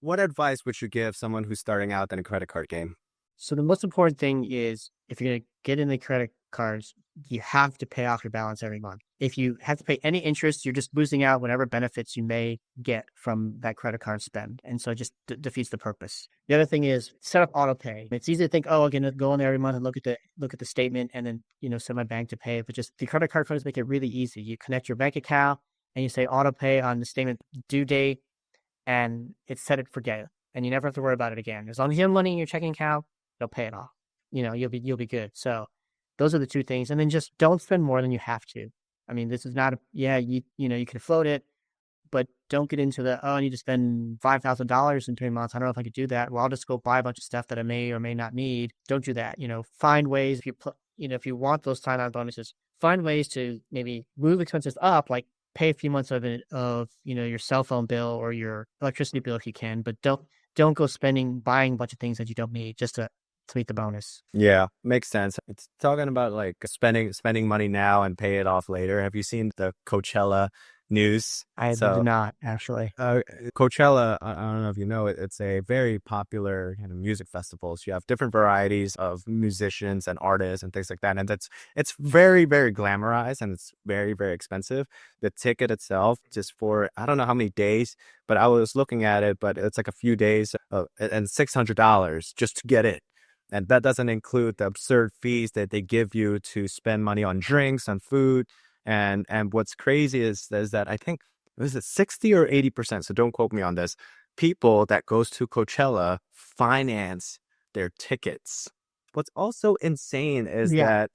What advice would you give someone who's starting out in a credit card game? So the most important thing is if you're going to get in the credit cards, you have to pay off your balance every month. If you have to pay any interest, you're just losing out whatever benefits you may get from that credit card spend. And so it just defeats the purpose. The other thing is set up auto pay. It's easy to think, oh, I'm going to go in there every month and look at the statement and then, send my bank to pay it. But just the credit card companies make it really easy. You connect your bank account and you say auto pay on the statement due date and it's set it forget it. And you never have to worry about it again. As long as you have money in your checking account, they'll pay it off. You'll be good. So those are the two things. And then just don't spend more than you have to. I mean, this is not you can float it, but don't get into I need to spend $5,000 in 3 months. I don't know if I could do that. Well, I'll just go buy a bunch of stuff that I may or may not need. Don't do that. Find ways if you want those sign-on bonuses, find ways to maybe move expenses up, like pay a few months of it your cell phone bill or your electricity bill if you can, but don't go buying a bunch of things that you don't need just to meet the bonus. Yeah, makes sense. It's talking about like spending money now and pay it off later. Have you seen the Coachella news? I do So not actually. Coachella, I don't know if you know it, it's a very popular kind of music festival. So you have different varieties of musicians and artists and things like that. And it's very, very glamorized and it's very, very expensive. The ticket itself, just for I don't know how many days, but I was looking at it, but it's like a few days and $600 just to get it. And that doesn't include the absurd fees that they give you to spend money on drinks and food. And what's crazy is that I think was it 60 or 80%, so don't quote me on this, people that goes to Coachella finance their tickets. What's also insane is Yeah. that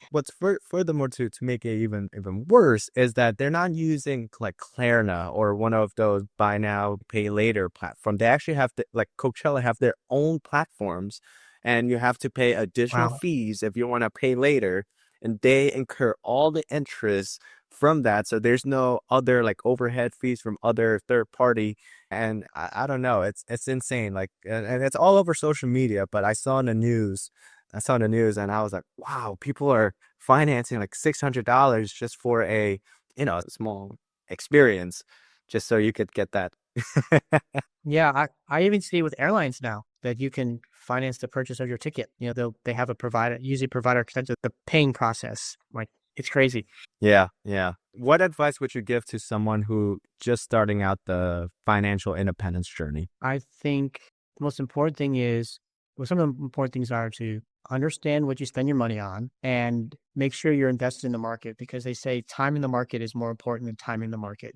furthermore to make it even worse is that they're not using like Klarna or one of those buy now pay later platform. They actually have like Coachella have their own platforms, and you have to pay additional Wow. fees if you want to pay later, and they incur all the interest from that. So there's no other like overhead fees from other third party. And I don't know, it's insane. Like, and it's all over social media, but I saw in the news and I was like, wow, people are financing like $600 just for a small experience, just so you could get that. Yeah, I even see with airlines now that you can finance the purchase of your ticket. They have a provider, usually provider extends the paying process. Like it's crazy. Yeah, yeah. What advice would you give to someone who just starting out the financial independence journey? I think the most important thing is, well, some of the important things are to understand what you spend your money on and make sure you're invested in the market because they say time in the market is more important than timing the market.